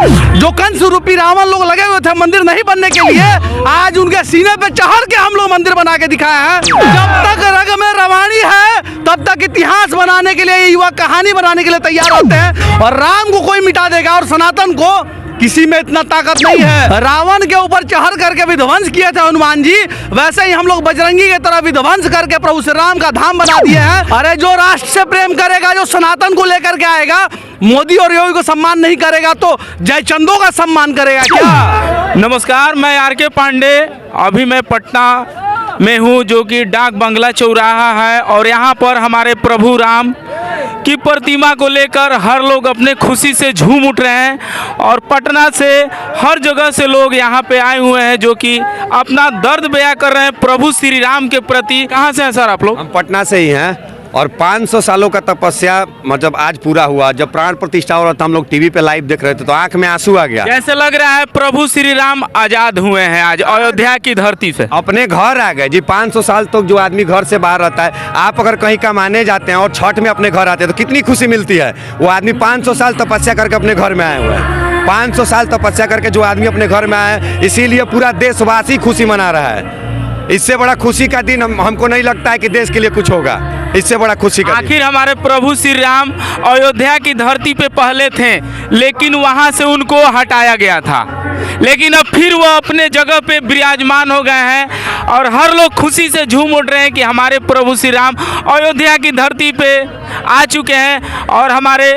जो कंस रूपी रावण लोग लगे हुए थे मंदिर नहीं बनने के लिए, आज उनके सीने पे चढ़ के हम लोग मंदिर बना के दिखाए हैं। जब तक रग में रवानी है तब तक इतिहास बनाने के लिए, युवा कहानी बनाने के लिए तैयार होते हैं। और राम को कोई मिटा देगा और सनातन को किसी में इतना ताकत नहीं है। रावण के ऊपर चढ़ करके विध्वंस किए थे हनुमान जी, वैसे ही हम लोग बजरंगी की तरह विध्वंस करके प्रभु श्री राम का धाम बना दिए हैं। अरे जो राष्ट्र से प्रेम करेगा, जो सनातन को लेकर के आएगा, मोदी और योगी को सम्मान नहीं करेगा तो जयचंदों का सम्मान करेगा क्या? नमस्कार, मैं आर.के. पांडे। अभी मैं पटना में हूँ, जो कि डाक बंगला चौराहा है, और यहाँ पर हमारे प्रभु राम की प्रतिमा को लेकर हर लोग अपने खुशी से झूम उठ रहे हैं। और पटना से हर जगह से लोग यहाँ पे आए हुए हैं, जो कि अपना दर्द बयां कर रहे हैं प्रभु श्री राम के प्रति। कहाँ से हैं सर आप लोग? हम पटना से ही हैं, और 500 सालों का तपस्या मतलब आज पूरा हुआ। जब प्राण प्रतिष्ठा हो रहा था, हम लोग टीवी पे लाइव देख रहे थे तो आंख में आंसू आ गया। कैसे लग रहा है प्रभु श्री राम आजाद हुए हैं आज अयोध्या की धरती से? अपने घर आ गए जी। 500 साल तक जो आदमी घर से बाहर रहता है, आप अगर कहीं कमाने जाते हैं और छठ में अपने घर आते हैं तो कितनी खुशी मिलती है। वो आदमी 500 साल तपस्या करके अपने घर में आए हुए हैं। 500 साल तपस्या करके जो आदमी अपने घर में आया है, इसीलिए पूरा देशवासी खुशी मना रहा है। इससे बड़ा खुशी का दिन हमको नहीं लगता है कि देश के लिए कुछ होगा। इससे बड़ा खुशी का आखिर हमारे प्रभु श्री राम अयोध्या की धरती पे पहले थे, लेकिन वहां से उनको हटाया गया था, लेकिन अब फिर वो अपने जगह पे विराजमान हो गए हैं। और हर लोग खुशी से झूम उठ रहे हैं कि हमारे प्रभु श्री राम अयोध्या की धरती पे आ चुके हैं। और हमारे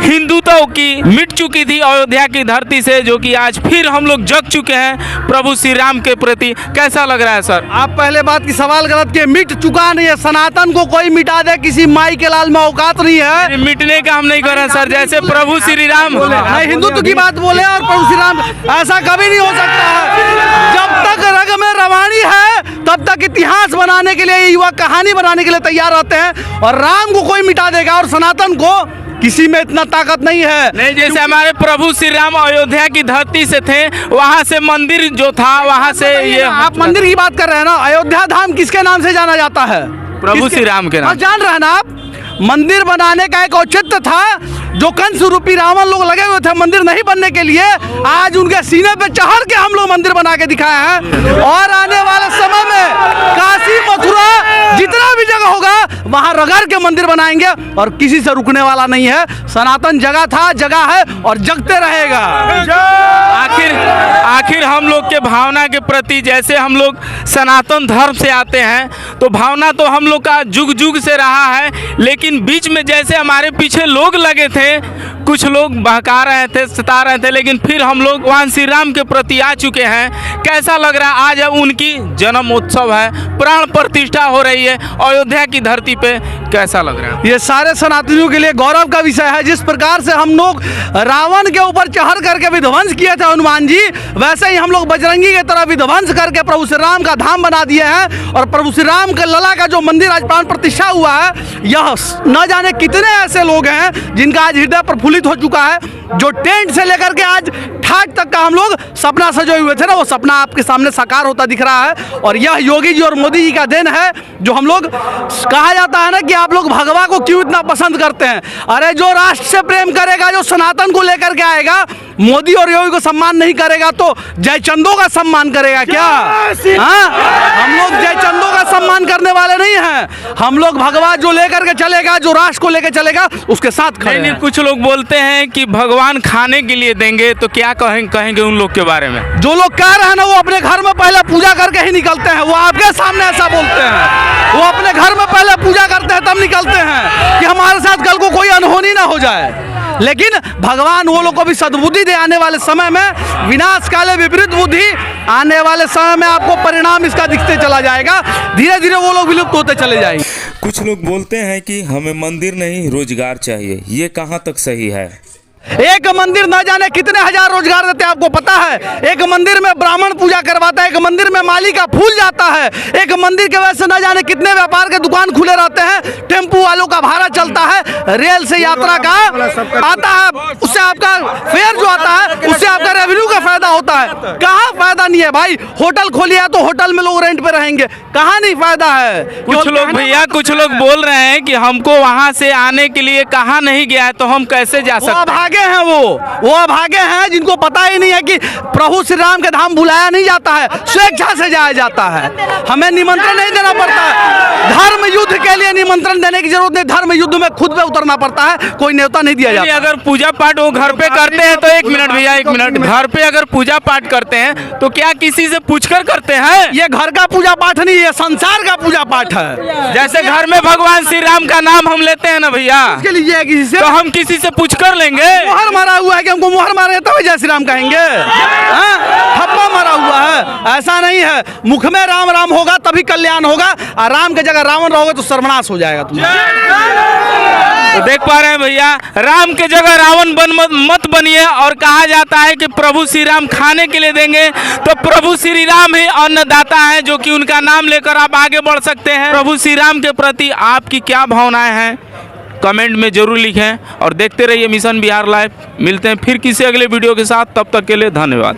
हिंदुत्व की मिट चुकी थी अयोध्या की धरती से, जो कि आज फिर हम लोग जग चुके हैं प्रभु श्री राम के प्रति। कैसा लग रहा है सर? आप पहले बात की सवाल गलत किए। मिट चुका नहीं है, सनातन को कोई मिटा दे किसी माई के लाल में औकात नहीं है। मिटने का हम नहीं कर रहे सर, जैसे प्रभु श्री राम हिंदुत्व की बात बोले और प्रभु श्री राम, ऐसा कभी नहीं हो सकता है। जब तक रग में रवानी है तब तक इतिहास बनाने के लिए, युवा कहानी बनाने के लिए तैयार रहते हैं। और राम को कोई मिटा देगा और सनातन को किसी में इतना ताकत नहीं है। नहीं, जैसे हमारे प्रभु श्री राम अयोध्या की धरती से थे, वहाँ से मंदिर जो था वहाँ से ये आप मंदिर की बात कर रहे हैं ना। अयोध्या धाम किसके नाम से जाना जाता है? प्रभु श्री राम के नाम। जान रहे हैं ना आप? मंदिर बनाने का एक औचित्य था। जो कंस रूपी रावण लोग लगे हुए थे मंदिर नहीं बनने के लिए, आज उनके सीने पे चढ़ के हम लोग मंदिर बना के दिखाए हैं। और आने वाले समय में काशी मथुरा जितना भी जगह होगा वहां रगड़ के मंदिर बनाएंगे और किसी से रुकने वाला नहीं है। सनातन जगह था, जगह है और जगते रहेगा। आखिर हम लोग के भावना के प्रति, जैसे हम लोग सनातन धर्म से आते हैं तो भावना तो हम लोग का जुग जुग से रहा है, लेकिन बीच में जैसे हमारे पीछे लोग लगे थे, कुछ लोग बहका रहे थे, सता रहे थे, लेकिन फिर हम लोग भगवान श्री राम के प्रति आ चुके हैं। कैसा लग रहा है? आज अब उनकी जन्म उत्सव है, प्राण प्रतिष्ठा हो रही है अयोध्या की धरती पे। कैसा लग रहा है? ये सारे सनातनियों के लिए गौरव का विषय है। जिस प्रकार से हम लोग रावण के ऊपर चढ़ करके विध्वंस किए थे हनुमान जी, वैसे ही हम लोग बजरंगी की तरह विध्वंस करके प्रभु श्री राम का धाम बना दिए हैं। और प्रभु श्री राम के लला का जो मंदिर आज प्राण प्रतिष्ठा हुआ है, यह न जाने कितने ऐसे लोग हैं जिनका आज हृदय प्रफुल्लित हो चुका है। जो टेंट से लेकर के आज ठाट तक का हम लोग सपना सजोए हुए थे ना, वो सपना आपके सामने साकार होता दिख रहा है। और यह योगी जी और मोदी जी का देन है। जो हम लोग कहा जाता है ना कि आप लोग भगवा को क्यों इतना पसंद करते हैं। अरे जो राष्ट्र से प्रेम करेगा, जो सनातन को लेकर के आएगा, मोदी और योगी को सम्मान नहीं करेगा तो जयचंदों का सम्मान करेगा क्या? हाँ, हम लोग जयचंदों का सम्मान करने वाले नहीं हैं। हम लोग भगवा जो लेकर के चलेगा, जो राष्ट्र को लेकर चलेगा, उसके साथ खड़े हैं। कुछ लोग बोलते हैं कि भगवान खाने के लिए देंगे, तो क्या कहेंगे उन लोग के बारे में? जो लोग कह रहे हैं ना, वो अपने घर में पहले पूजा करके ही निकलते हैं। वो आपके सामने ऐसा बोलते हैं। वो अपने घर में पहले पूजा करते हैं तब निकलते हैं कि हमारे साथ कल को कोई अनहोनी ना हो जाए। लेकिन भगवान वो लोग को भी सद्बुद्धि दे। आने वाले समय में विनाश काले विपरीत बुद्धि, आने वाले समय में आपको परिणाम इसका दिखते चला जाएगा। धीरे धीरे वो लोग विलुप्त होते चले जाएंगे। कुछ लोग बोलते हैं कि हमें मंदिर नहीं रोजगार चाहिए, ये कहाँ तक सही है? एक मंदिर न जाने कितने हजार रोजगार देते हैं, आपको पता है। एक मंदिर में ब्राह्मण पूजा करवाता है, एक मंदिर में माली का फूल जाता है, एक मंदिर के वजह से न जाने कितने व्यापार के दुकान खुले रहते हैं, टेम्पू वालों का भाड़ा चलता है, रेल से यात्रा का आता है, उससे आपका फेयर जो आता है उससे आपका रेवेन्यू का फायदा होता है। कहाँ फायदा बनिए भाई, होटल खोलिए तो होटल में लोग रेंट पे रहेंगे, कहाँ नहीं फायदा है। कुछ लोग भैया, कुछ लोग बोल रहे हैं कि हमको वहाँ से आने के लिए कहा नहीं गया है, तो हम कैसे जा वो सकते हैं? अभागे हैं, वो अभागे हैं जिनको पता ही नहीं है कि प्रभु श्री राम के धाम बुलाया नहीं जाता है, स्वेच्छा से जाया जाता है। हमें निमंत्रण नहीं देना पड़ता है। धर्म युद्ध के लिए निमंत्रण देने की जरूरत नहीं, धर्म युद्ध में खुद पे उतरना पड़ता है, कोई न्योता नहीं दिया जाता। अगर पूजा पाठ वो घर पे करते हैं तो एक मिनट भैया, एक मिनट, घर पे अगर पूजा पाठ करते हैं तो क्या किसी से पूछकर करते हैं? ये घर का पूजा पाठ नहीं है, संसार का पूजा पाठ है। जैसे घर में भगवान श्री राम का नाम हम लेते हैं ना भैया, इसके लिए किसी से तो हम किसी से पूछ कर लेंगे? मोहर मारा हुआ है कि हमको मोहर मारे तब जय श्री राम कहेंगे? हाँ? थप्पा मारा हुआ है, ऐसा नहीं है। मुख में राम राम होगा तभी कल्याण होगा, और राम की जगह रावण रहोगे तो सर्वनाश हो जाएगा तुम्हारा। तो देख पा रहे हैं भैया, राम के जगह रावण मत बनिए। और कहा जाता है कि प्रभु श्री राम खाने के लिए देंगे, तो प्रभु श्री राम ही अन्नदाता है, जो कि उनका नाम लेकर आप आगे बढ़ सकते हैं। प्रभु श्री राम के प्रति आपकी क्या भावनाएं हैं, कमेंट में जरूर लिखें और देखते रहिए मिशन बिहार लाइव। मिलते हैं फिर किसी अगले वीडियो के साथ, तब तक के लिए धन्यवाद।